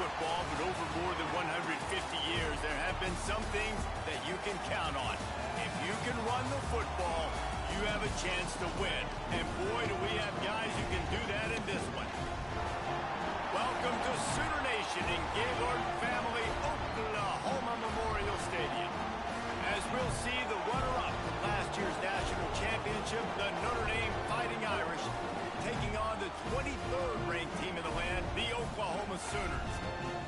football, but over more than 150 years, there have been some things that you can count on. If you can run the football, you have a chance to win. And boy, do we have guys who can do that in this one. Welcome to Sooner Nation in Gaylord Family Oklahoma Memorial Stadium. As we'll see the runner-up from last year's national championship, the Notre Dame Fighting Irish, taking on the 23rd ranked team in the land, the Oklahoma Sooners.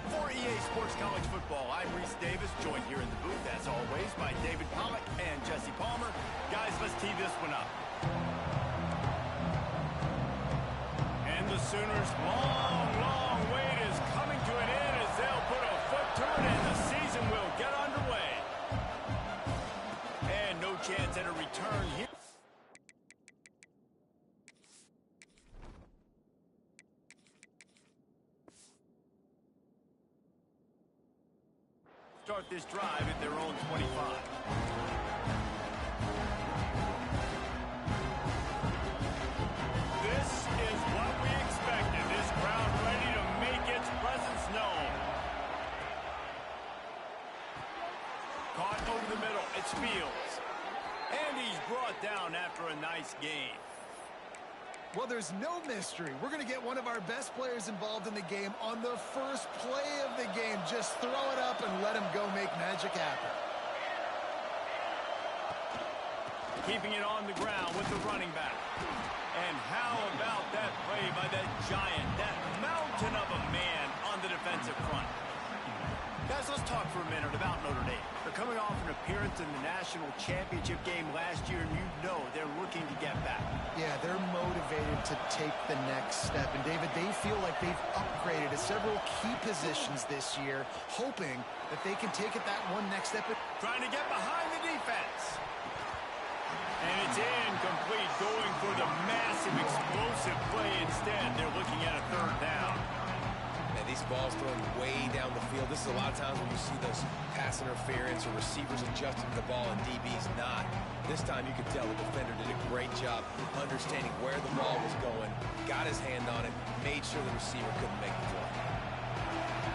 For EA Sports College Football, I'm Reese Davis, joined here in the booth, as always, by David Pollack and Jesse Palmer. Guys, let's tee this one up. And the Sooners' long wait is coming to an end as they'll put a foot to it and the season will get underway. And no chance at a return here. Start this drive at their own 25. This is what we expected. This crowd ready to make its presence known. Caught over the middle. It's Fields. And he's brought down after a nice gain. Well, there's no mystery. We're going to get one of our best players involved in the game on the first play of the game. Just throw it up and let him go make magic happen. Keeping it on the ground with the running back. And how about that play by that giant, that mountain of a man on the defensive front? Guys, let's talk for a minute about Notre Dame. They're coming off an appearance in the national championship game last year, and you know they're looking to get back. Yeah, they're motivated to take the next step. And, David, they feel like they've upgraded to several key positions this year, hoping that they can take it that one next step. Trying to get behind the defense. And it's incomplete, going for the massive, explosive play instead. They're looking at a third down. These balls thrown way down the field. This is a lot of times when you see those pass interference or receivers adjusting the ball and DBs not. This time you could tell the defender did a great job understanding where the ball was going, got his hand on it, made sure the receiver couldn't make the play.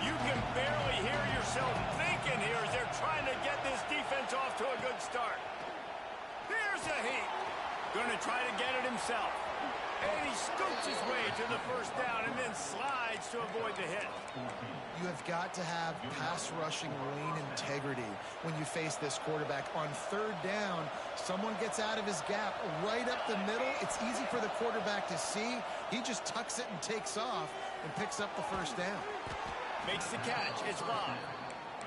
You can barely hear yourself thinking here as they're trying to get this defense off to a good start. Here's a heat. Going to try to get it himself. And he scoots his way to the first down and then slides to avoid the hit. You have got to have pass rushing lane integrity when you face this quarterback. On third down, someone gets out of his gap right up the middle. It's easy for the quarterback to see. He just tucks it and takes off and picks up the first down. Makes the catch. It's Rob.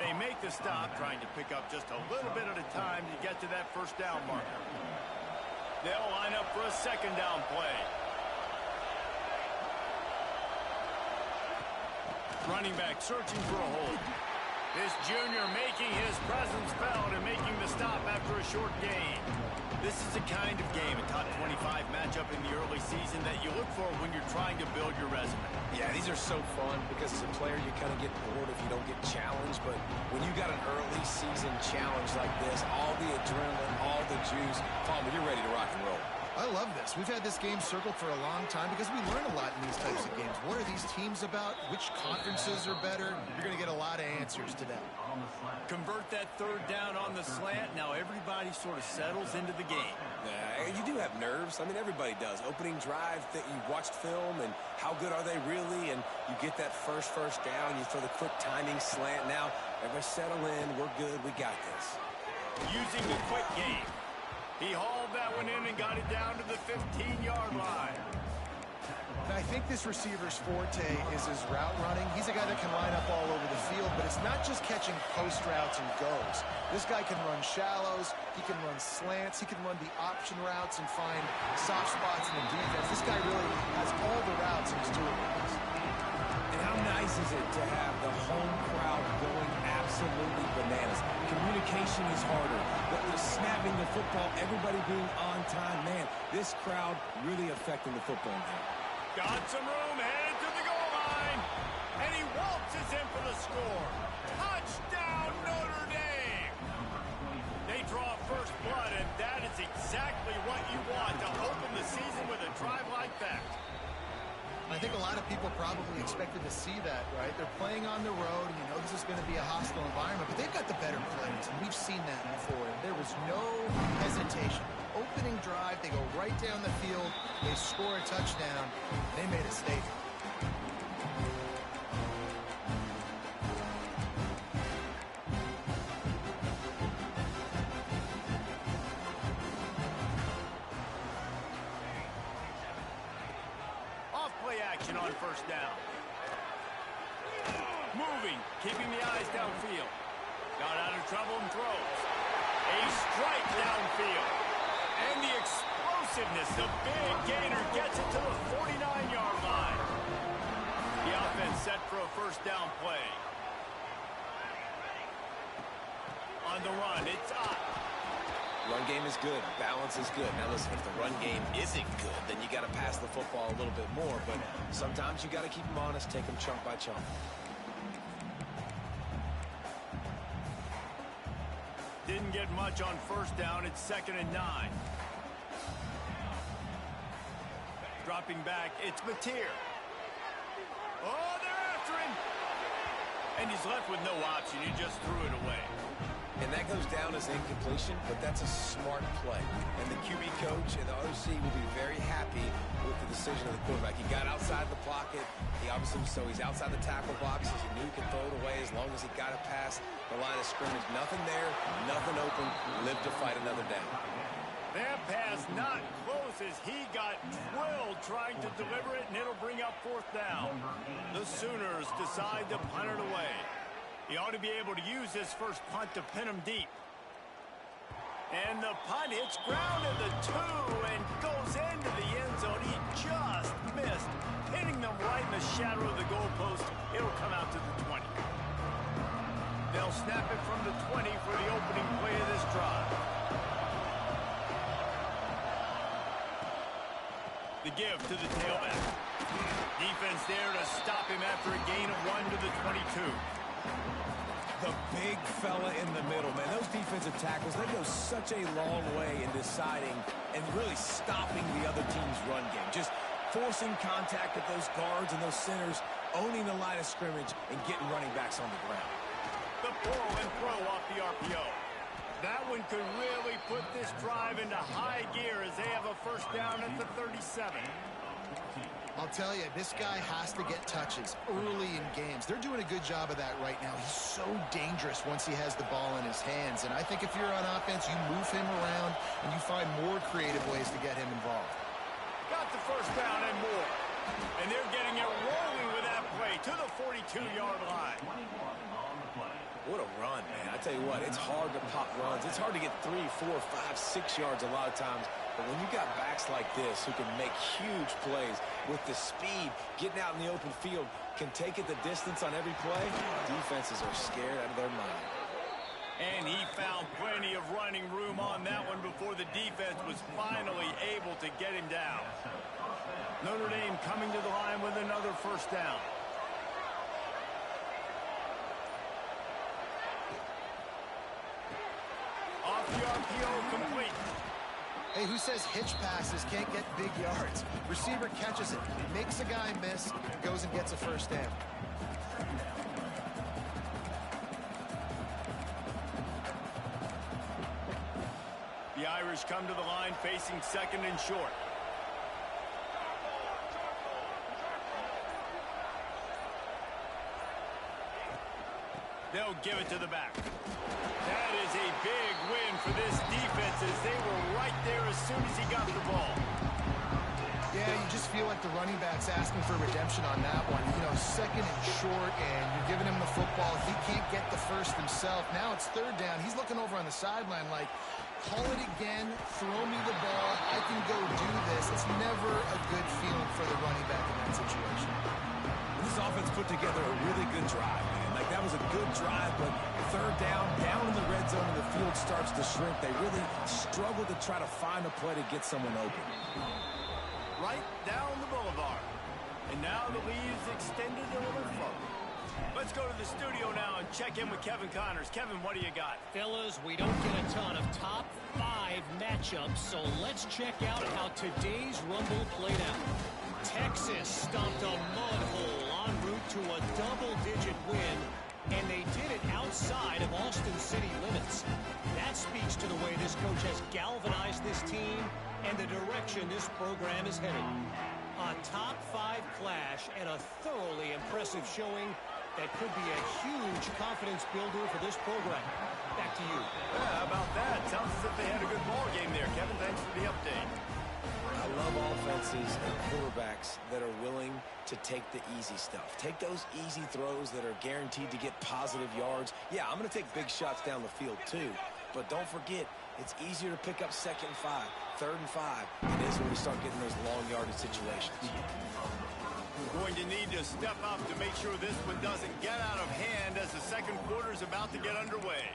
They make the stop, trying to pick up just a little bit at a time to get to that first down marker. They'll line up for a second down play. Running back searching for a hole. This junior making his presence felt and making the stop after a short gain. This is the kind of game, a top 25 matchup in the early season, that you look for when you're trying to build your resume. Yeah, these are so fun because as a player you kind of get bored if you don't get challenged, but when you got an early season challenge like this, all the adrenaline, all the juice, Palmer, you're ready to rock and roll. I love this. We've had this game circled for a long time because we learn a lot in these types of games. What are these teams about? Which conferences are better? You're going to get a lot of answers today. Convert that third down on the slant. Now everybody sort of settles into the game. You do have nerves. I mean, everybody does. Opening drive, that you watched film, and how good are they really? And you get that first down. You throw the quick timing slant. Now, everybody settle in. We're good. We got this. Using the quick game. He hauled that one in and got it down to the 15-yard line. I think this receiver's forte is his route running. He's a guy that can line up all over the field, but it's not just catching post routes and goes. This guy can run shallows, he can run slants, he can run the option routes and find soft spots in the defense. This guy really has all the routes and he's doing it. And how nice is it to have the home crowd going absolutely bananas? Communication is harder, but the snapping the football, everybody being on time, man, this crowd really affecting the football game. Got some room, headed to the goal line, and he waltzes in for the score. Touchdown, Notre Dame! They draw first blood, and that is exactly what you want to open the season with a drive like that. I think a lot of people probably expected to see that, right? They're playing on the road, and you know this is going to be a hostile environment, but they've got the better players, and we've seen that before. There was no hesitation. Opening drive, they go right down the field, they score a touchdown, they made a statement. Play action on first down. Moving, keeping the eyes downfield. Got out of trouble and throws. A strike downfield. And the explosiveness, the big gainer gets it to the 49-yard line. The offense set for a first down play. On the run, it's up. Run game is good. Balance is good. Now listen, if the run game isn't good, then you got to pass the football a little bit more. But sometimes you got to keep them honest, take them chunk by chunk. Didn't get much on first down. It's 2nd and 9. Dropping back, it's Mateer. Oh, they're after him. And he's left with no option. He just threw it away. And that goes down as incompletion, but that's a smart play. And the QB coach and the OC will be very happy with the decision of the quarterback. He got outside the pocket. He's outside the tackle box. He knew he could throw it away as long as he got it past the line of scrimmage. Nothing there, nothing open. Live to fight another down. That pass not close as he got drilled trying to deliver it, and it'll bring up 4th down. The Sooners decide to punt it away. He ought to be able to use this first punt to pin him deep. And the punt hits ground at the 2 and goes into the end zone. He just missed, hitting them right in the shadow of the goalpost. It'll come out to the 20. They'll snap it from the 20 for the opening play of this drive. The give to the tailback. Defense there to stop him after a gain of 1 to the 22. The big fella in the middle, man. Those defensive tackles, they go such a long way in deciding and really stopping the other team's run game. Just forcing contact with those guards and those centers, owning the line of scrimmage, and getting running backs on the ground. The pull and throw off the RPO. That one could really put this drive into high gear as they have a first down at the 37. I'll tell you, this guy has to get touches early in games. They're doing a good job of that right now. He's so dangerous once he has the ball in his hands. And I think if you're on offense, you move him around and you find more creative ways to get him involved. Got the first down and more. And they're getting it rolling with that play to the 42-yard line. What a run, man. I tell you what, it's hard to pop runs. It's hard to get 3, 4, 5, 6 yards a lot of times. But when you got backs like this who can make huge plays with the speed, getting out in the open field, can take it the distance on every play, defenses are scared out of their mind. And he found plenty of running room on that one before the defense was finally able to get him down. Notre Dame coming to the line with another first down. Off the RPO, complete. Hey, who says hitch passes can't get big yards? Receiver catches it, makes a guy miss, goes and gets a first down. The Irish come to the line facing 2nd and short. They'll give it to the back. That is a big win for this defense as they were right there as soon as he got the ball. Yeah, you just feel like the running back's asking for redemption on that one. You know, 2nd and short, and you're giving him the football. He can't get the first himself. Now it's 3rd down. He's looking over on the sideline like, call it again, throw me the ball, I can go do this. It's never a good feeling for the running back in that situation. This offense put together a really good drive, man. Like, that was a good drive, but 3rd down in the red zone, and the field starts to shrink. They really struggle to try to find a play to get someone open. Right down the boulevard. And now the lead is extended a little further. Let's go to the studio now and check in with Kevin Connors. Kevin, what do you got? Fellas, we don't get a ton of top 5 matchups, so let's check out how today's Rumble played out. Texas stomped a mud hole en route to a double-digit win, and they did it outside of Austin City limits. That speaks to the way this coach has galvanized this team and the direction this program is headed. A top-5 clash and a thoroughly impressive showing that could be a huge confidence builder for this program. Back to you. Yeah, how about that? Sounds as if they had a good ball game there. Kevin, thanks for the update. I love offenses and quarterbacks that are willing to take the easy stuff. Take those easy throws that are guaranteed to get positive yards. Yeah, I'm going to take big shots down the field too. But don't forget, it's easier to pick up 2nd and 5, 3rd and 5 than it is when we start getting those long yardage situations. We're going to need to step up to make sure this one doesn't get out of hand as the second quarter is about to get underway.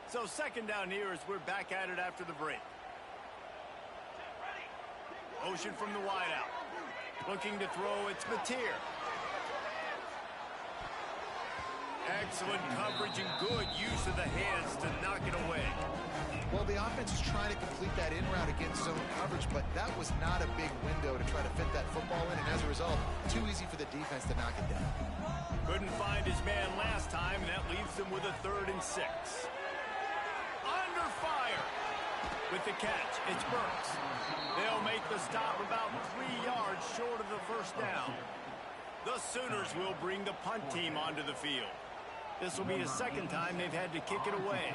So second down here as we're back at it after the break. Motion from the wideout. Looking to throw, it's Mateer. Excellent coverage and good use of the hands to knock it away. Well, the offense is trying to complete that in route against zone coverage, but that was not a big window to try to fit that football in, and as a result, too easy for the defense to knock it down. Couldn't find his man last time, and that leaves them with a 3rd and 6. Under fire. With the catch, it's Burks. They'll make the stop about 3 yards short of the first down. The Sooners will bring the punt team onto the field. This will be the second time they've had to kick it away.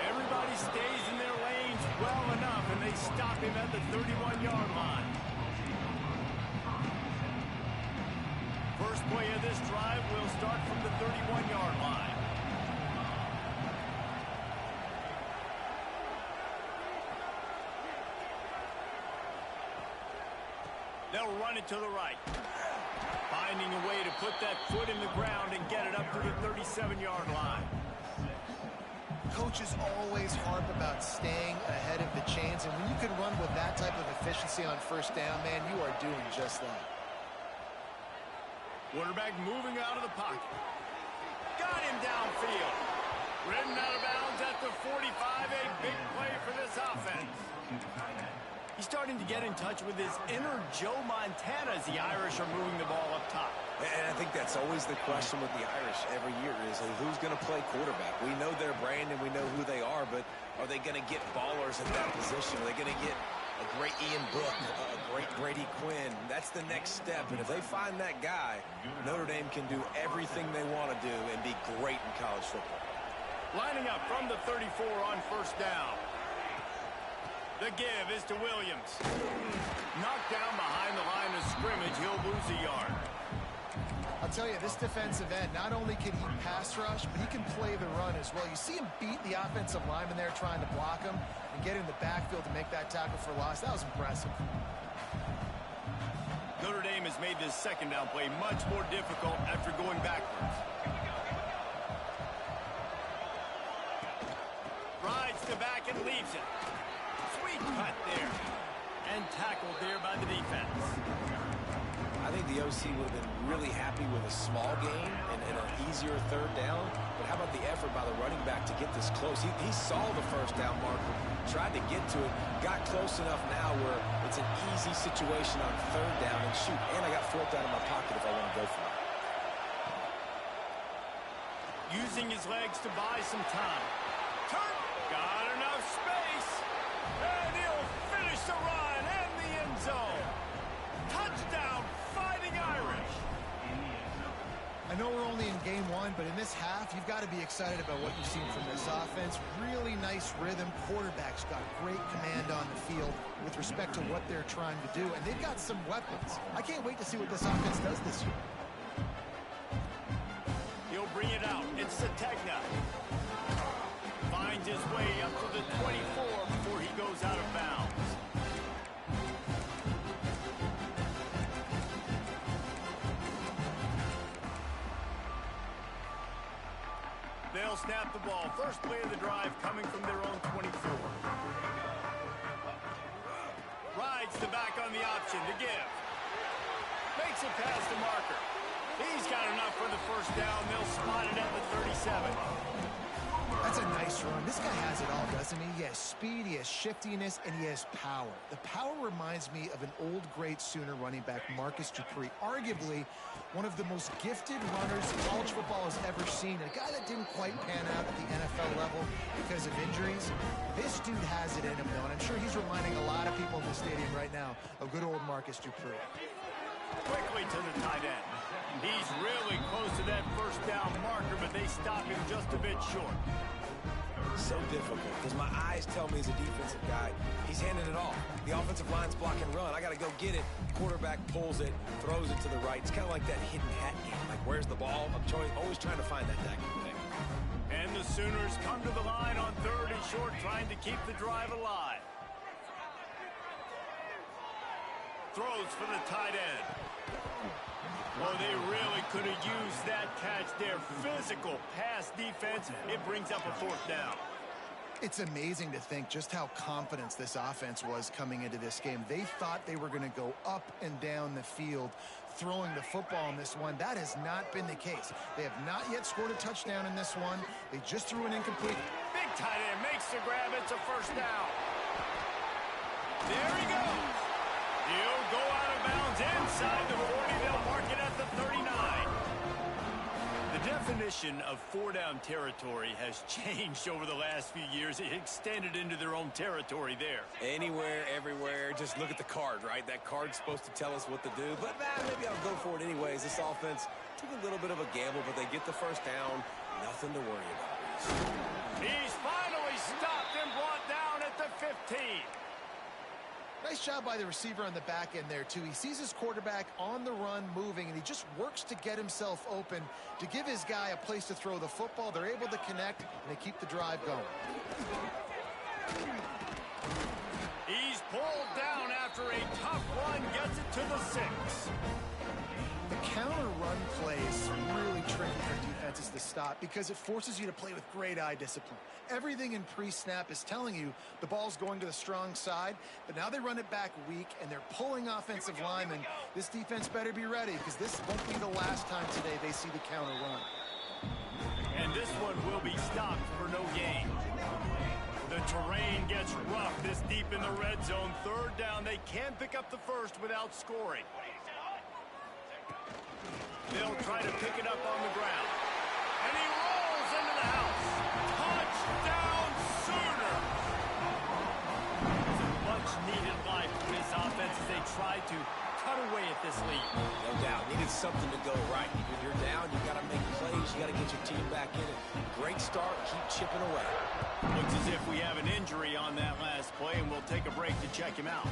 Everybody stays in their lanes well enough, and they stop him at the 31-yard line. First play of this drive will start from the 31-yard line. They'll run it to the right. Finding a way to put that foot in the ground and get it up to the 37-yard line. Coaches always harp about staying ahead of the chains, and when you can run with that type of efficiency on first down, man, you are doing just that. Quarterback moving out of the pocket. Got him downfield. Ridden out of bounds at the 45. A big play for this offense. He's starting to get in touch with his inner Joe Montana as the Irish are moving the ball up top. And I think that's always the question with the Irish every year is who's going to play quarterback. We know their brand and we know who they are, but are they going to get ballers at that position? Are they going to get a great Ian Book, a great Brady Quinn? That's the next step. And if they find that guy, Notre Dame can do everything they want to do and be great in college football. Lining up from the 34 on first down. The give is to Williams. Knocked down behind the line of scrimmage. He'll lose a yard. I'll tell you, this defensive end, not only can he pass rush, but he can play the run as well. You see him beat the offensive lineman there trying to block him and get in the backfield to make that tackle for loss. That was impressive. Notre Dame has made this second down play much more difficult after going backwards. Rides the back and leaves it. Sweet cut there. And tackled there by the defense. I think the OC would have been really happy with a small gain and an easier third down. But how about the effort by the running back to get this close? He saw the first down marker, tried to get to it, got close enough now where it's an easy situation on third down and shoot. And I got fourth down in my pocket if I want to go for it. Using his legs to buy some time. Turn. Got enough space. And he'll finish the run and the end zone. Touchdown, Fighting Irish. I know we're only in game one, but in this half, you've got to be excited about what you've seen from this offense. Really nice rhythm. Quarterback's got great command on the field with respect to what they're trying to do, and they've got some weapons. I can't wait to see what this offense does this year. He'll bring it out. It's Sategna. Finds his way up to the 24 before he goes out of bounds. They'll snap the ball. First play of the drive coming from their own 24. Rides the back on the option to give. Makes it past the marker. He's got enough for the first down. They'll spot it at the 37. That's a nice run. This guy has it all, doesn't he? He has speed, he has shiftiness, and he has power. The power reminds me of an old great Sooner running back, Marcus Dupree, arguably one of the most gifted runners college football has ever seen. A guy that didn't quite pan out at the NFL level because of injuries. This dude has it in him, though, and I'm sure he's reminding a lot of people in the stadium right now of good old Marcus Dupree. Quickly to the tight end. He's really close to that first down marker, but they stop him just a bit short. So difficult because my eyes tell me as a defensive guy, he's handing it off. The offensive line's block and run. I got to go get it. Quarterback pulls it, throws it to the right. It's kind of like that hidden hat game. Like, where's the ball? I'm always trying to find that thing. And the Sooners come to the line on 3rd and short, trying to keep the drive alive. Throws for the tight end. Well, they really could have used that catch there. Physical pass defense. It brings up a 4th down. It's amazing to think just how confident this offense was coming into this game. They thought they were going to go up and down the field throwing the football in this one. That has not been the case. They have not yet scored a touchdown in this one. They just threw an incomplete. Big tight end makes the grab. It's a 1st down. There he goes. He'll go out of bounds inside the 40. They'll mark it at the 39. The definition of 4-down territory has changed over the last few years. It extended into their own territory there. Anywhere, everywhere. Just look at the card, right? That card's supposed to tell us what to do. But maybe I'll go for it anyways. This offense took a little bit of a gamble, but they get the first down. Nothing to worry about. He's finally stopped and brought down at the 15. Nice job by the receiver on the back end there, too. He sees his quarterback on the run moving, and he just works to get himself open to give his guy a place to throw the football. They're able to connect, and they keep the drive going. He's pulled down after a tough run, gets it to the 6. The counter run play is really tricky for defenses to stop because it forces you to play with great eye discipline. Everything in pre-snap is telling you the ball's going to the strong side, but now they run it back weak, and they're pulling offensive linemen. This defense better be ready because this won't be the last time today they see the counter run. And this one will be stopped for no gain. The terrain gets rough this deep in the red zone. 3rd down. They can't pick up the first without scoring. They'll try to pick it up on the ground. And he rolls into the house. Touchdown, Sooner! It's a much-needed life for this offense as they try to cut away at this lead. No doubt. Needed something to go right. When you're down, you got to make plays. You got to get your team back in it. Great start. Keep chipping away. Looks as if we have an injury on that last play, and we'll take a break to check him out.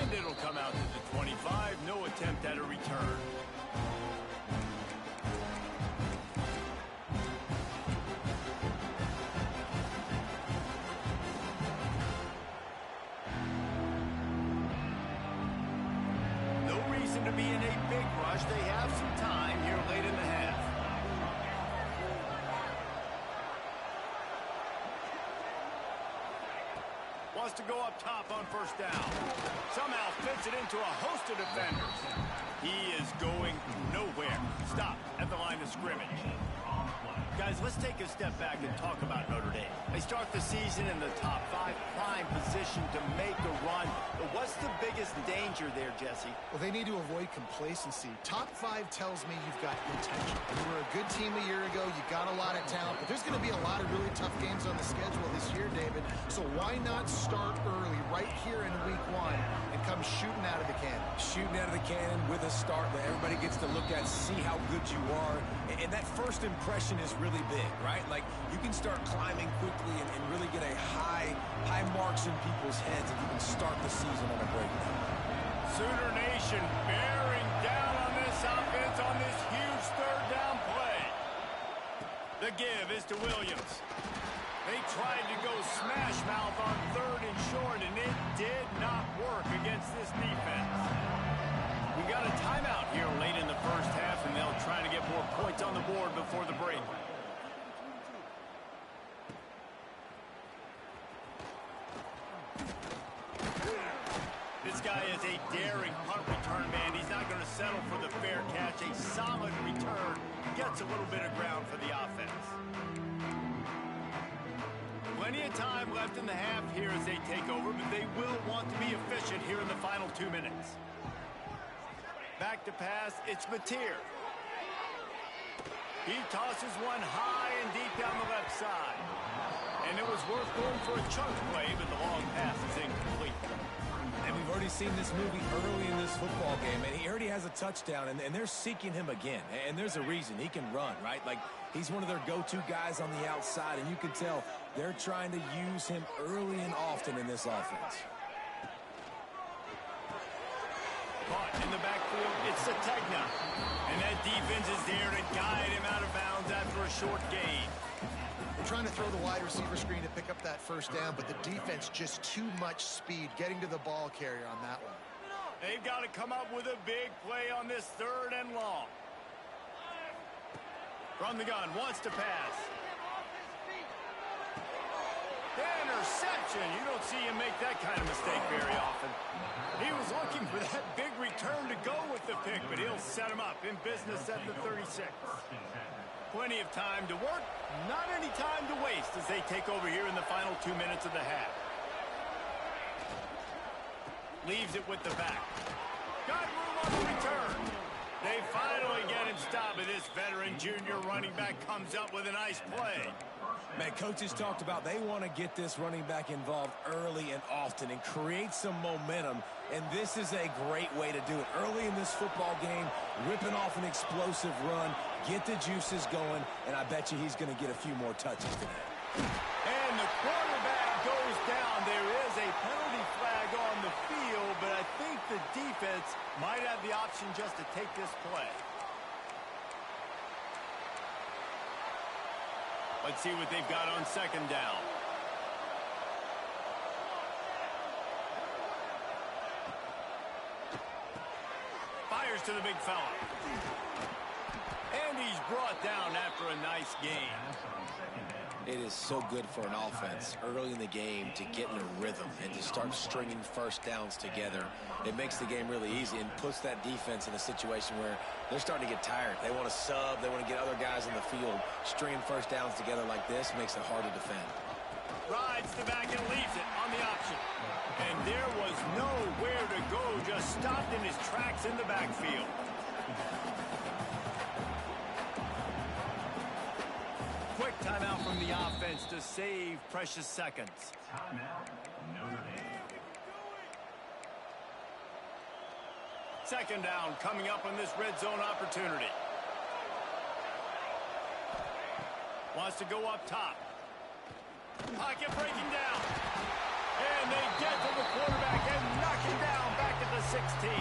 And it'll come out to the 25. No attempt at a return. To be in a big rush. They have some time here late in the half. Wants to go up top on 1st down. Somehow fits it into a host of defenders. He is going nowhere. Stop at the line of scrimmage. Guys, let's take a step back and talk about Notre Dame. They start the season in the top 5, prime position to make a run. But what's the biggest danger there, Jesse? Well, they need to avoid complacency. Top 5 tells me you've got potential. You were a good team a year ago. You got a lot of talent. But there's going to be a lot of really tough games on the schedule this year, David. So why not start early right here in week 1 and come shooting out of the cannon? Shooting out of the cannon with a start that everybody gets to look at, see how good you are. And that first impression is really big, right? Like, you can start climbing quickly and really get a high marks in people's heads if you can start the season on a great note. Sooner Nation bearing down on this offense on this huge 3rd down play. The give is to Williams. They tried to go smash mouth on 3rd and short, and it did not work against this defense. We got a timeout here late in the first half, and they'll try to get more points on the board before the break. This This guy is a daring punt return man. He's not going to settle for the fair catch. A solid return gets a little bit of ground for the offense. Plenty of time left in the half here as they take over, but they will want to be efficient here in the final 2 minutes. Back to pass, it's Mateer. He tosses one high and deep down the left side. And it was worth going for a chunk play, but the long pass is incomplete. And we've already seen this movie early in this football game, and he already has a touchdown, and they're seeking him again. And there's a reason. He can run, right? Like, he's one of their go-to guys on the outside, and you can tell they're trying to use him early and often in this offense. Caught in the backfield, it's Sategna. And that defense is there to guide him out of bounds after a short gain. They're trying to throw the wide receiver screen to pick up that first down, but the defense just too much speed getting to the ball carrier on that one. They've got to come up with a big play on this 3rd and long. From the gun, wants to pass. Interception. You don't see him make that kind of mistake very often. He was looking for that big return to go with the pick, but he'll set him up in business at the 36. Plenty of time to work, not any time to waste as they take over here in the final 2 minutes of the half. Leaves it with the back. Got room on the return. They finally get him stopped, and this veteran junior running back comes up with a nice play. Man, coaches talked about they want to get this running back involved early and often and create some momentum, and this is a great way to do it. Early in this football game, ripping off an explosive run, get the juices going, and I bet you he's going to get a few more touches today. And the quarterback goes down. There is a penalty flag on the field, but I think the defense might have the option just to take this play. Let's see what they've got on 2nd down. Fires to the big fella. And he's brought down after a nice gain. It is so good for an offense early in the game to get in a rhythm and to start stringing first downs together. It makes the game really easy and puts that defense in a situation where they're starting to get tired. They want to sub. They want to get other guys in the field. Stringing first downs together like this makes it hard to defend. Rides the back and leaves it on the option. And there was nowhere to go, just stopped in his tracks in the backfield. Quick timeout from the offense to save precious seconds. Timeout, Notre Dame. 2nd down coming up on this red zone opportunity. Wants to go up top. Pocket breaking down. And they get to the quarterback and knock him down back at the 16.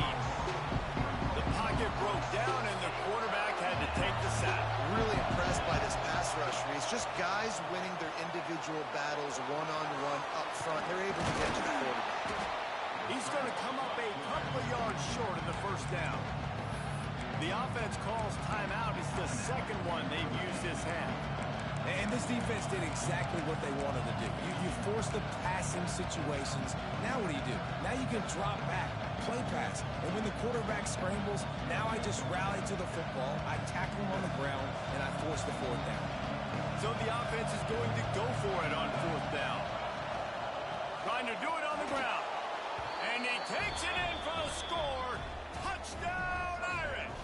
The pocket broke down and the quarterback had to take the sack. Really impressed by this pass rush, Reese. Just guys winning their individual battles one-on-one up front. They're able to get to the quarterback. He's going to come up a couple of yards short in the 1st down. The offense calls timeout. It's the 2nd one they've used this half. And this defense did exactly what they wanted to do. You force the passing situations. Now what do? Now you can drop back, play pass. And when the quarterback scrambles, now I just rally to the football. I tackle him on the ground, and I force the 4th down. So the offense is going to go for it on 4th down. Trying to do it on the ground. And he takes it in for the score. Touchdown, Irish!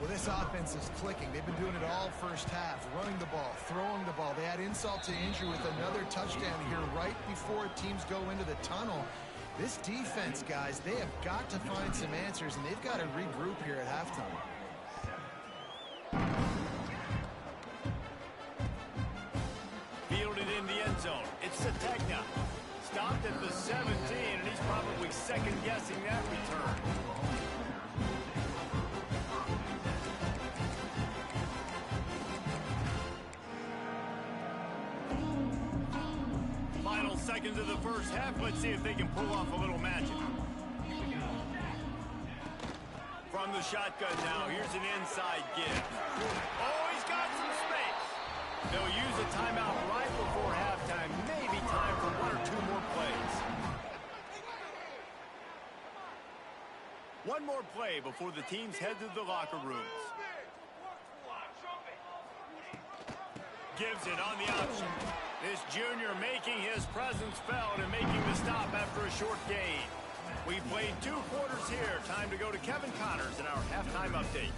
Well, this offense is clicking. They've been doing it all first half, running the ball, throwing the ball. They had insult to injury with another touchdown here right before teams go into the tunnel. This defense, guys, they have got to find some answers, and they've got to regroup here at halftime. Fielded in the end zone. It's Sategna. Stopped at the 17, and he's probably second-guessing that return. Final seconds of the 1st half. Let's see if they can pull off a little magic. From the shotgun now, here's an inside give. Oh, he's got some space. They'll use a timeout right before halftime. Maybe time for 1 or 2 more plays. One more play before the teams head to the locker rooms. Gives it on the option. This junior making his presence felt and making the stop after a short gain. We played 2 quarters here. Time to go to Kevin Connors in our halftime update.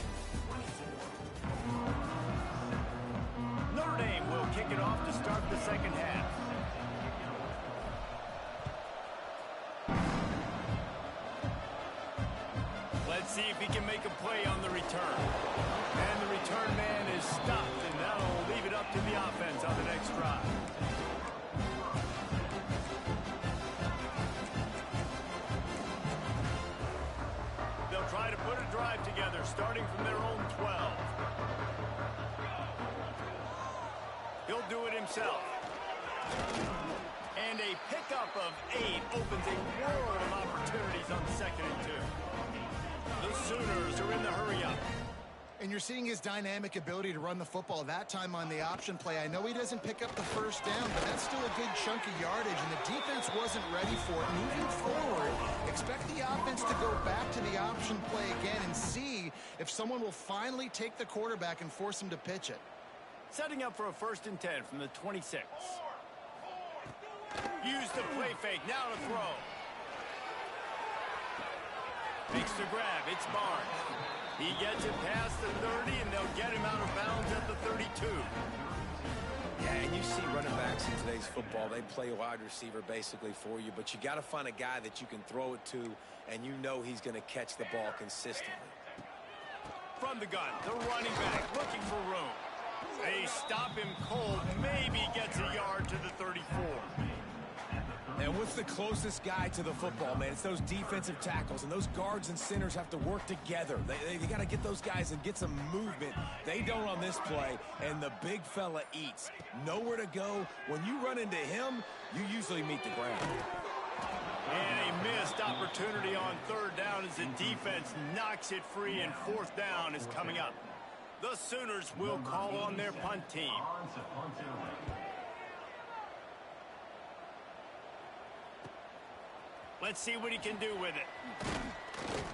Notre Dame will kick it off to start the second half. Let's see if he can make a play on the return. And the return man is stopped, and that'll leave it up to the offense on the next drive. They'll try to put a drive together, starting from their own 12. He'll do it himself. And a pickup of 8 opens a world of opportunities on 2nd and 2. The Sooners are in the hurry-up. And you're seeing his dynamic ability to run the football, that time on the option play. I know he doesn't pick up the first down, but that's still a good chunk of yardage, and the defense wasn't ready for it. Moving forward, expect the offense to go back to the option play again and see if someone will finally take the quarterback and force him to pitch it. Setting up for a 1st and 10 from the 26. Use the play fake, now to throw. Makes the grab, it's Barnes. He gets it past the 30, and they'll get him out of bounds at the 32. Yeah, and you see running backs in today's football, they play wide receiver basically for you, but you got to find a guy that you can throw it to, and you know he's going to catch the ball consistently. From the gun, the running back looking for room. They stop him cold, maybe gets a yard to the 34. And what's the closest guy to the football, man? It's those defensive tackles, and those guards and centers have to work together. They got to get those guys and get some movement. They don't on this play, and the big fella eats. Nowhere to go. When you run into him, you usually meet the ground. And a missed opportunity on 3rd down as the defense knocks it free, and 4th down is coming up. The Sooners will call on their punt team. Let's see what he can do with it.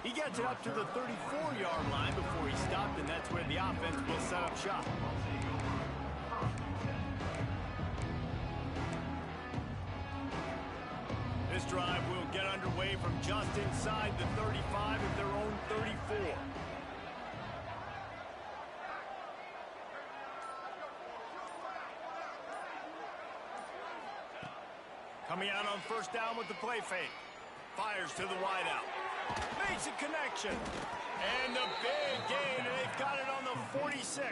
He gets it up to the 34-yard line before he stopped, and that's where the offense will set up shop. This drive will get underway from just inside the 35 at their own 34. Coming out on 1st down with the play fake. Fires to the wideout. Makes a connection. And the big gain, and they've got it on the 46.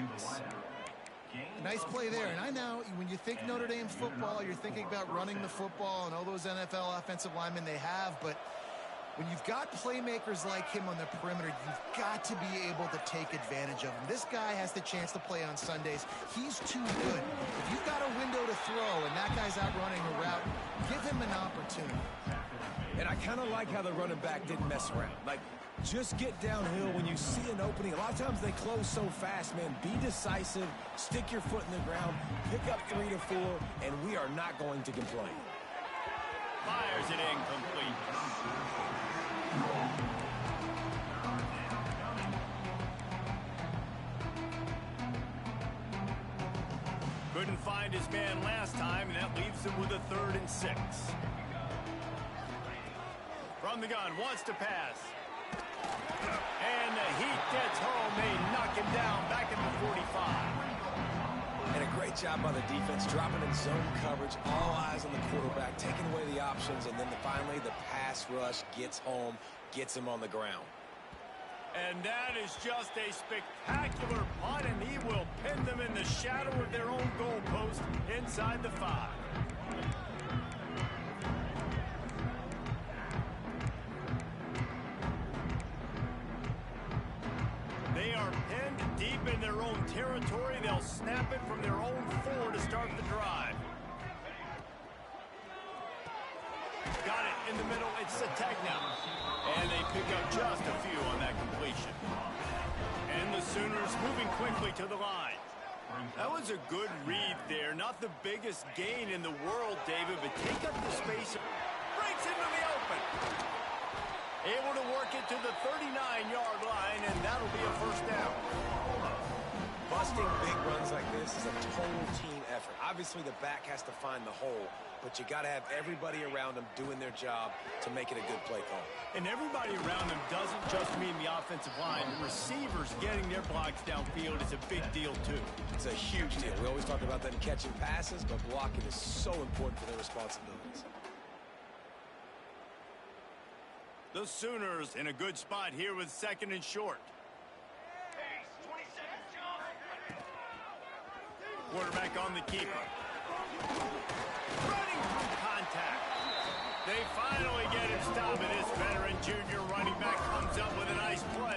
Nice play there. And I know when you think Notre Dame football, you're thinking about running the football and all those NFL offensive linemen they have, but when you've got playmakers like him on the perimeter, you've got to be able to take advantage of him. This guy has the chance to play on Sundays. He's too good. If you've got a window to throw and that guy's out running a route, give him an opportunity. And I kind of like how the running back didn't mess around. Like, just get downhill when you see an opening. A lot of times they close so fast, man. Be decisive, stick your foot in the ground, pick up 3 to 4, and we are not going to complain. Fires it incomplete. Couldn't find his man last time, and that leaves him with a 3rd and 6. From the gun, wants to pass. And the heat gets home. They knock him down back at the 45. And a great job by the defense, dropping in zone coverage, all eyes on the quarterback, taking away the options, and then finally the pass rush gets home, gets him on the ground. And that is just a spectacular punt, and he will pin them in the shadow of their own goalpost inside the 5. They are pinned deep in their own territory. They'll snap it from their own 4 to start the drive. Got it in the middle. It's Sategna. And they pick up just a few on that completion. And the Sooners moving quickly to the line. That was a good read there. Not the biggest gain in the world, David, but take up the space. Breaks into the open. Able to work it to the 39-yard line, and that'll be a first down. Busting big runs like this is a total team effort. Obviously, the back has to find the hole, but you got to have everybody around them doing their job to make it a good play call. And everybody around them doesn't just mean the offensive line. The receivers getting their blocks downfield is a big deal, too. It's a huge deal. We always talk about them catching passes, but blocking is so important for their responsibilities. The Sooners in a good spot here with 2nd and short. Quarterback on the keeper. Running through contact. They finally get him stopped, and this veteran junior running back comes up with a nice play.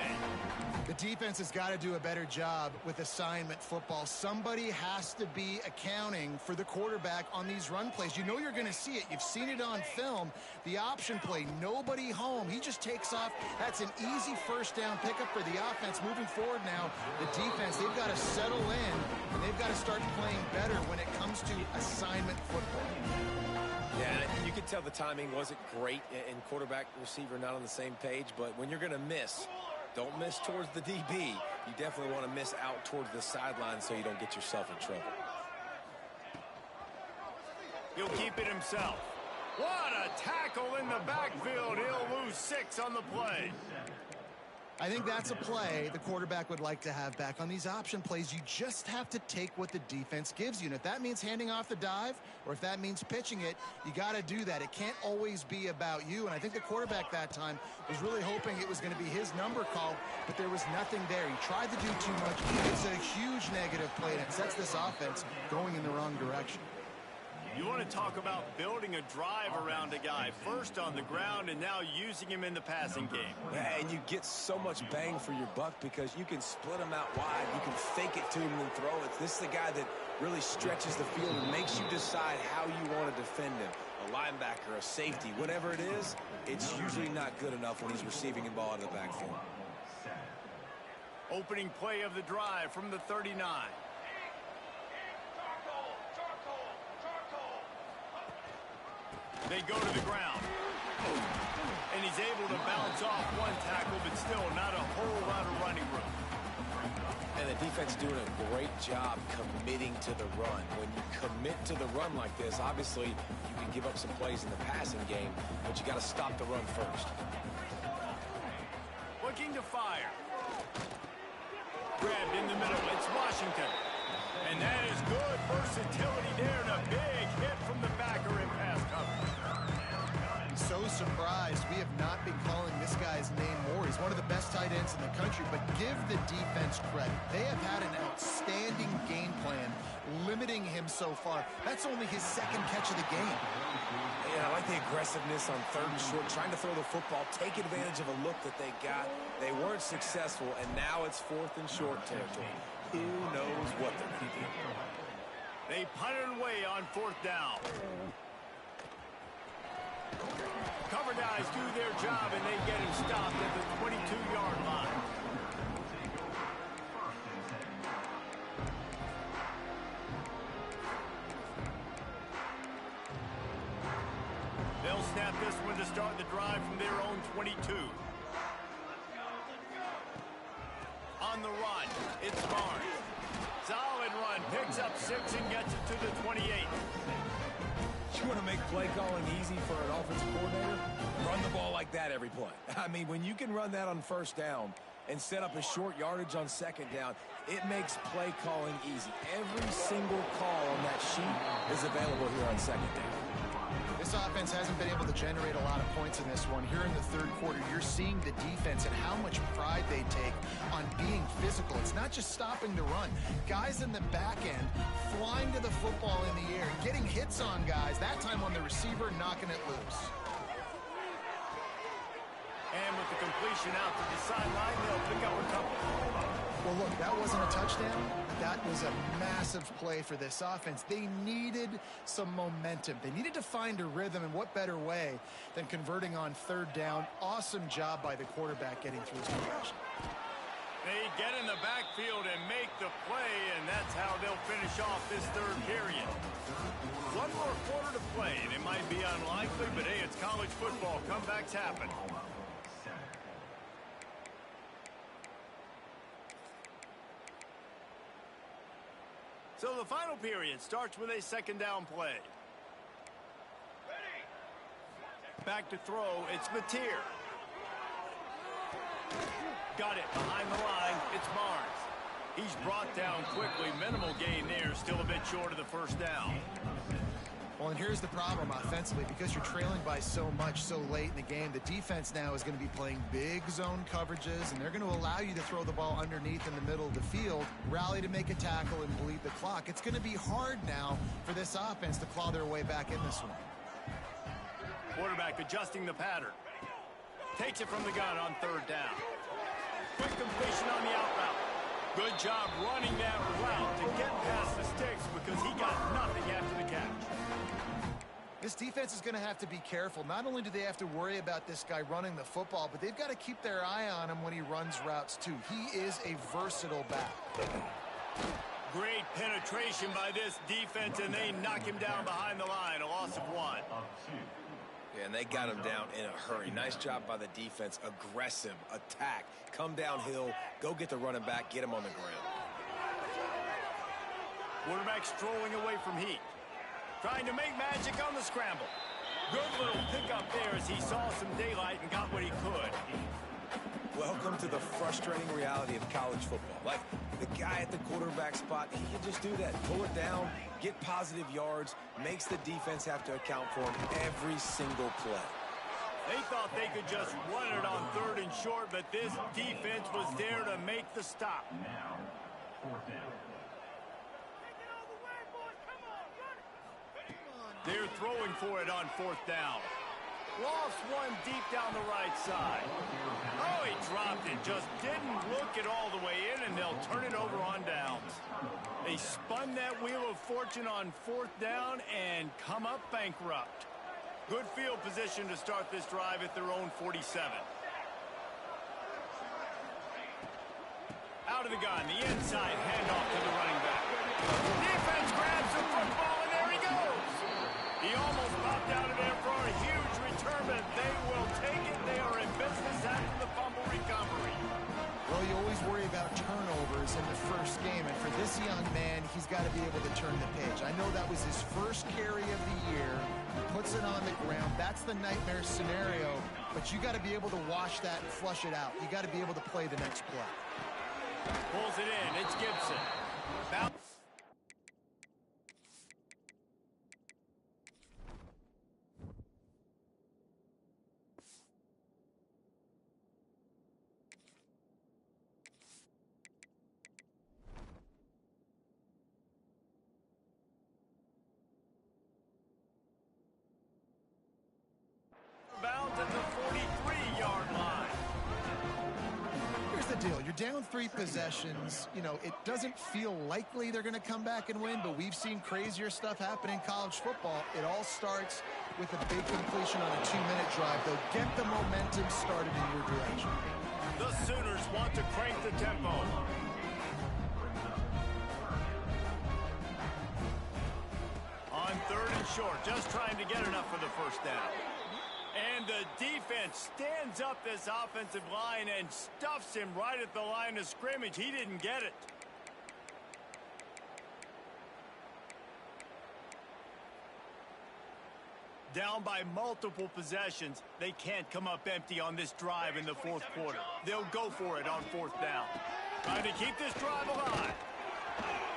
The defense has got to do a better job with assignment football. Somebody has to be accounting for the quarterback on these run plays. You know you're going to see it. You've seen it on film. The option play, nobody home. He just takes off. That's an easy first down pickup for the offense. Moving forward now, the defense, they've got to settle in, and they've got to start playing better when it comes to assignment football. Yeah, you can tell the timing wasn't great and quarterback receiver not on the same page, but when you're going to miss, don't miss towards the DB. You definitely want to miss out towards the sideline so you don't get yourself in trouble. He'll keep it himself. What a tackle in the backfield. He'll lose 6 on the play. I think that's a play the quarterback would like to have back. On these option plays, you just have to take what the defense gives you. And if that means handing off the dive or if that means pitching it, you got to do that. It can't always be about you. And I think the quarterback that time was really hoping it was going to be his number call, but there was nothing there. He tried to do too much. It's a huge negative play, and it sets this offense going in the wrong direction. You want to talk about building a drive around a guy, first on the ground and now using him in the passing game. Yeah, and you get so much bang for your buck because you can split him out wide. You can fake it to him and throw it. This is the guy that really stretches the field and makes you decide how you want to defend him. A linebacker, a safety, whatever it is, it's usually not good enough when he's receiving the ball out of the backfield. Opening play of the drive from the 39. They go to the ground. And he's able to bounce off one tackle, but still not a whole lot of running room. And the defense doing a great job committing to the run. When you commit to the run like this, obviously you can give up some plays in the passing game, but you got to stop the run first. Looking to fire. Grabbed in the middle. It's Washington. And that is good versatility there, and a big hit from the backer in pass coverage. I'm so surprised we have not been calling this guy's name more. He's one of the best tight ends in the country, but give the defense credit. They have had an outstanding game plan limiting him so far. That's only his 2nd catch of the game. Yeah, I like the aggressiveness on 3rd and short, trying to throw the football, take advantage of a look that they got. They weren't successful, and now it's 4th and short territory. Who knows what they're going to do? They punt it away on 4th down. Cover guys do their job, and they get him stopped at the 22-yard line. They'll snap this one to start the drive from their own 22. On the run, it's Barnes. Solid run, picks up 6 and gets it to the 28. You want to make play calling easy for an offensive coordinator? Run the ball like that every play. I mean, when you can run that on 1st down and set up a short yardage on 2nd down, it makes play calling easy. Every single call on that sheet is available here on 2nd down. This offense hasn't been able to generate a lot of points in this one. Here in the 3rd quarter, you're seeing the defense and how much pride they take on being physical. It's not just stopping the run. Guys in the back end flying to the football in the air, getting hits on guys, that time on the receiver, knocking it loose. And with the completion out to the sideline, they'll pick up a couple. Well, look, that wasn't a touchdown. That was a massive play for this offense. They needed some momentum. They needed to find a rhythm, and what better way than converting on 3rd down. Awesome job by the quarterback getting through his progression. They get in the backfield and make the play, and that's how they'll finish off this 3rd period. One more quarter to play, and it might be unlikely, but hey, it's college football. Comebacks happen. middle period starts with a second down play. Back to throw, it's Mateer. Got it behind the line, it's Barnes. He's brought down quickly, minimal gain there, still a bit short of the first down. Well, and here's the problem offensively. Because you're trailing by so much so late in the game, the defense now is going to be playing big zone coverages, and they're going to allow you to throw the ball underneath in the middle of the field, rally to make a tackle, and bleed the clock. It's going to be hard now for this offense to claw their way back in this one. Quarterback adjusting the pattern. Takes it from the gun on third down. Quick completion on the out route. Good job running that route to get past the sticks because he got nothing after the catch. This defense is going to have to be careful. Not only do they have to worry about this guy running the football, but they've got to keep their eye on him when he runs routes too. He is a versatile back. Great penetration by this defense, and they knock him down behind the line. A loss of 1. Yeah, and they got him down in a hurry. Nice job by the defense. Aggressive, attack, come downhill, go get the running back, get him on the ground. Quarterback strolling away from heat. Trying to make magic on the scramble. Good little pickup there as he saw some daylight and got what he could. Welcome to the frustrating reality of college football. Like, the guy at the quarterback spot, he can just do that. Pull it down, get positive yards, makes the defense have to account for him every single play. They thought they could just run it on third and short, but this defense was there to make the stop. Now, fourth down. They're throwing for it on fourth down. Lost one deep down the right side. Oh, he dropped it. Just didn't look it all the way in, and they'll turn it over on downs. They spun that wheel of fortune on fourth down and come up bankrupt. Good field position to start this drive at their own 47. Out of the gun, the inside handoff to the running back. Defense grabs the football, and there he goes. He almost popped out of there for a huge return, but they will take it. They are in business after the fumble recovery. Well, you always worry about turnovers in the first game, and for this young man, he's got to be able to turn the page. I know that was his first carry of the year. He puts it on the ground. That's the nightmare scenario, but you got to be able to wash that and flush it out. You got to be able to play the next play. Pulls it in. It's Gibson. Bounds at the 43-yard line. Here's the deal. You're down 3 possessions. You know, it doesn't feel likely they're going to come back and win, but we've seen crazier stuff happen in college football. It all starts with a big completion on a 2-minute drive. They'll get the momentum started in your direction. The Sooners want to crank the tempo. On third and short, just trying to get enough for the first down. And the defense stands up this offensive line and stuffs him right at the line of scrimmage. He didn't get it. Down by multiple possessions, they can't come up empty on this drive in the fourth quarter. They'll go for it on fourth down. Trying to keep this drive alive.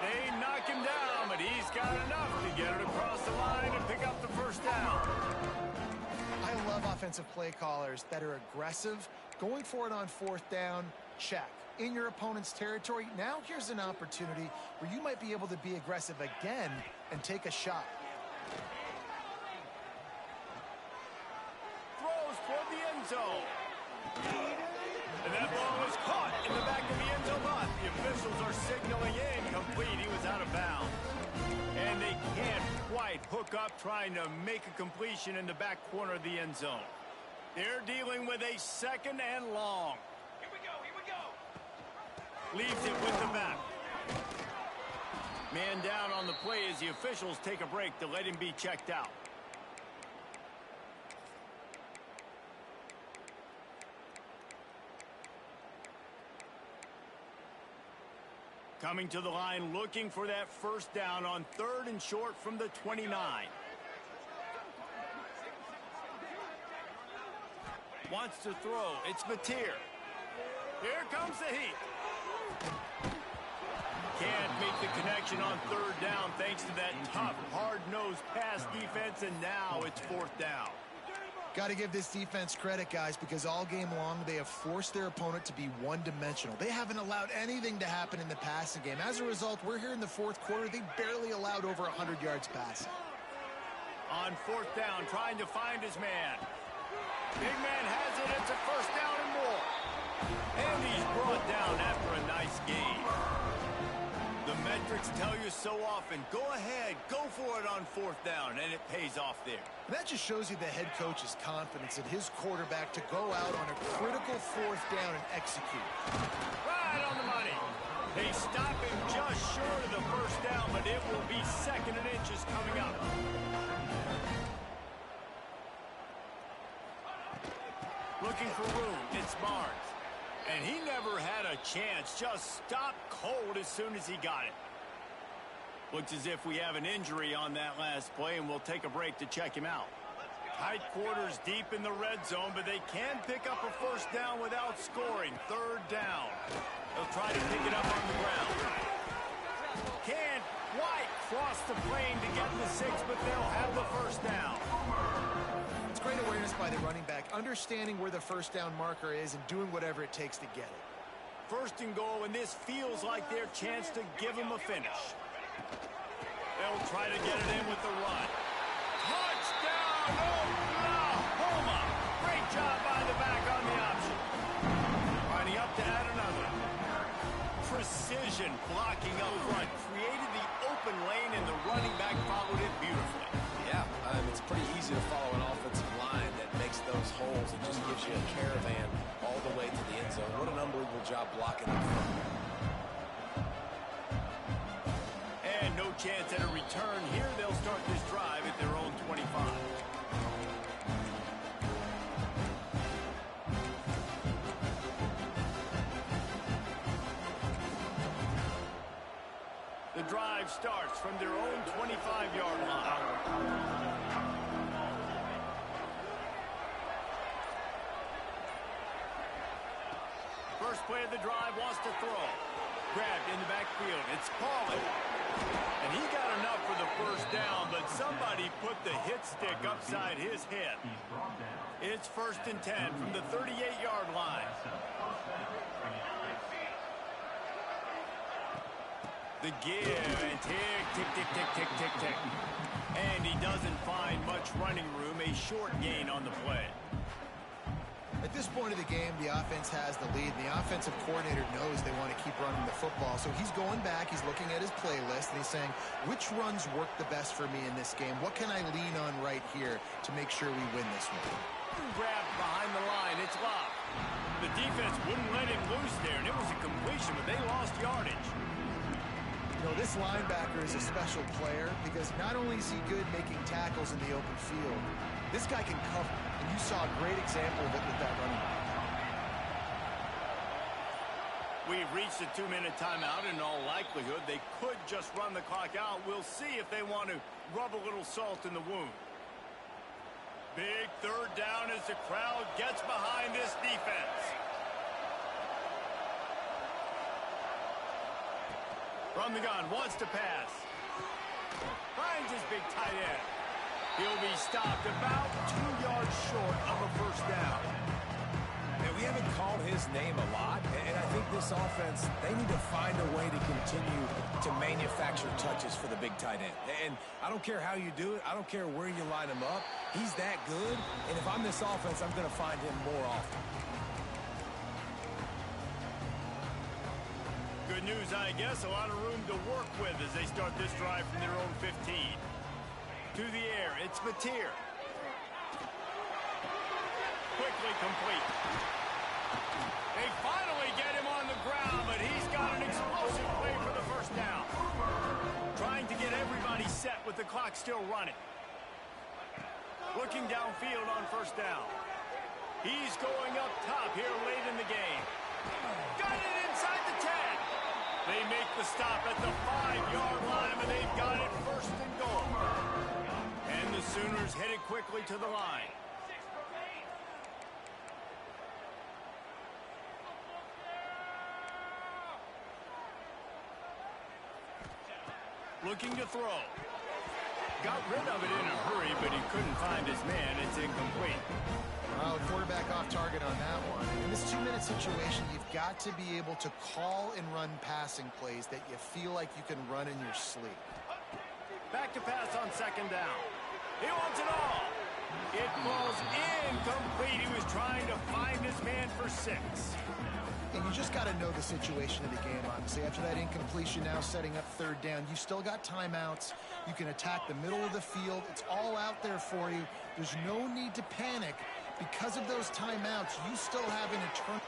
They knock him down, but he's got enough to get it across the line and pick up the first down. I love offensive play callers that are aggressive. Going for it on fourth down, check. In your opponent's territory, now here's an opportunity where you might be able to be aggressive again and take a shot. Throws toward the end zone. And that ball was caught in the back of the end zone, but the officials are signaling incomplete. He was out of bounds. And they can't quite hook up trying to make a completion in the back corner of the end zone. They're dealing with a second and long. Here we go. Leaves it with the back. Man down on the play as the officials take a break to let him be checked out. Coming to the line looking for that first down on 3rd and short from the 29. Wants to throw. It's Mateer. Here comes the heat. Can't make the connection on 3rd down thanks to that tough, hard-nosed pass defense, and now it's 4th down. Got to give this defense credit, guys, because all game long they have forced their opponent to be one-dimensional. They haven't allowed anything to happen in the passing game. As a result, we're here in the 4th quarter. They barely allowed over 100 yards passing. On 4th down, trying to find his man. Big man has it. It's a first down and more. And he's brought down after a nice gain. The metrics tell you so often, go ahead, go for it on 4th down, and it pays off there. And that just shows you the head coach's confidence in his quarterback to go out on a critical 4th down and execute. Right on the money. They stop him just short of the first down, but it will be 2nd and inches coming up. Looking for room, it's Barnes. And he never had a chance, just stopped cold as soon as he got it. Looks as if we have an injury on that last play, and we'll take a break to check him out. Tight quarters deep in the red zone, but they can pick up a first down without scoring. 3rd down. They'll try to pick it up on the ground. Can't quite cross the plane to get the 6, but they'll have the first down. It's great awareness by the running back, understanding where the first down marker is and doing whatever it takes to get it. 1st and goal, and this feels like their chance to give him a finish. They'll try to get it in with the run. Touchdown, Oklahoma! Great job by the back on the option. Lining up to add another. Precision blocking up front. Created the open lane, and the running back followed it beautifully. Yeah, it's pretty easy to follow an offensive line that makes those holes. It just gives you a caravan all the way to the end zone. What an unbelievable job blocking up front. And no chance at a return here. They'll start this drive at their own 25. The drive starts from their own 25-yard line. First play of the drive, wants to throw. Grabbed in the backfield. It's Pollard. And he got enough for the first down, but somebody put the hit stick upside his head. It's 1st and 10 from the 38-yard line. The give, and tick, tick, tick, tick, tick, tick, tick. And he doesn't find much running room, a short gain on the play. At this point of the game, the offense has the lead, and the offensive coordinator knows they want to keep running the football. So he's going back, he's looking at his playlist, and he's saying, which runs work the best for me in this game? What can I lean on right here to make sure we win this one? Grabbed behind the line, it's Love. The defense wouldn't let him loose there, and it was a completion, but they lost yardage. You know, this linebacker is a special player because not only is he good making tackles in the open field, this guy can cover, and you saw a great example of it with that running back. We've reached a 2-minute timeout. In all likelihood, they could just run the clock out. We'll see if they want to rub a little salt in the wound. Big 3rd down as the crowd gets behind this defense. From the gun, wants to pass. Finds his big tight end. He'll be stopped about 2 yards short of a first down. And we haven't called his name a lot, and I think this offense, they need to find a way to continue to manufacture touches for the big tight end. And I don't care how you do it. I don't care where you line him up. He's that good, and if I'm this offense, I'm going to find him more often. Good news, I guess. A lot of room to work with as they start this drive from their own 15. To the air, it's Mateer. Quickly complete. They finally get him on the ground, but he's got an explosive play for the first down. Trying to get everybody set with the clock still running. Looking downfield on first down. He's going up top here late in the game. Got it inside the 10. They make the stop at the 5-yard line, and they've got it first and goal. And the Sooners headed quickly to the line. Looking to throw. Got rid of it in a hurry, but he couldn't find his man. It's incomplete. Well, quarterback off target on that one. In this 2-minute situation, you've got to be able to call and run passing plays that you feel like you can run in your sleep. Back to pass on second down. He wants it all. It falls incomplete. He was trying to find his man for 6. And you just got to know the situation of the game, honestly. After that incompletion, now setting up third down, you still got timeouts. You can attack the middle of the field. It's all out there for you. There's no need to panic. Because of those timeouts, you still have an eternal...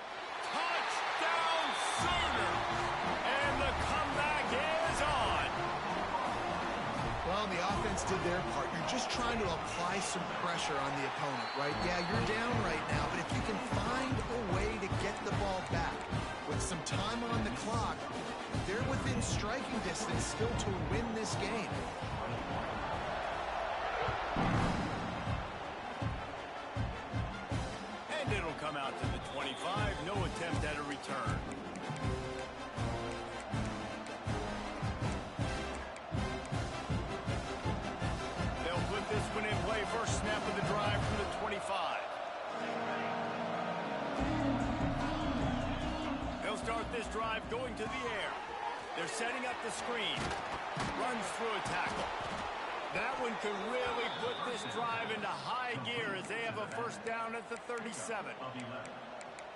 Touchdown, Sooner! And the comeback is on. Well, the offense did their part. You're just trying to apply some pressure on the opponent, right? Yeah, you're down right now, but if you can find a way to get the ball back with some time on the clock, they're within striking distance still to win this game. And it'll come out to the 25. No attempt at a return. This one in play, first snap of the drive from the 25. They'll start this drive going to the air. They're setting up the screen. Runs through a tackle. That one could really put this drive into high gear as they have a first down at the 37.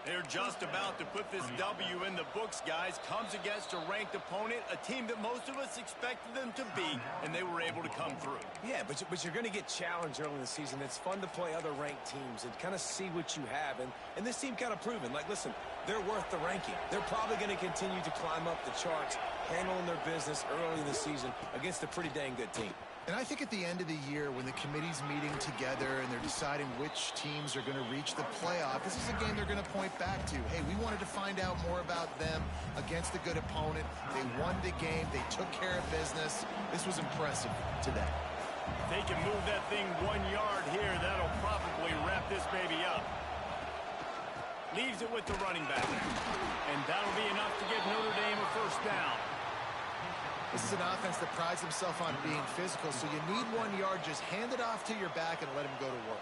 They're just about to put this W in the books, guys. Comes against a ranked opponent, a team that most of us expected them to beat, and they were able to come through. Yeah, but you're going to get challenged early in the season. It's fun to play other ranked teams and kind of see what you have. And this team kind of proven, like, listen, they're worth the ranking. They're probably going to continue to climb up the charts, handling their business early in the season against a pretty dang good team. And I think at the end of the year, when the committee's meeting together and they're deciding which teams are going to reach the playoff, this is a game they're going to point back to. Hey, we wanted to find out more about them against a good opponent. They won the game. They took care of business. This was impressive today. If they can move that thing 1 yard here, that'll probably wrap this baby up. Leaves it with the running back. And that'll be enough to get Notre Dame a first down. This is an offense that prides himself on being physical, so you need 1 yard. Just hand it off to your back and let him go to work.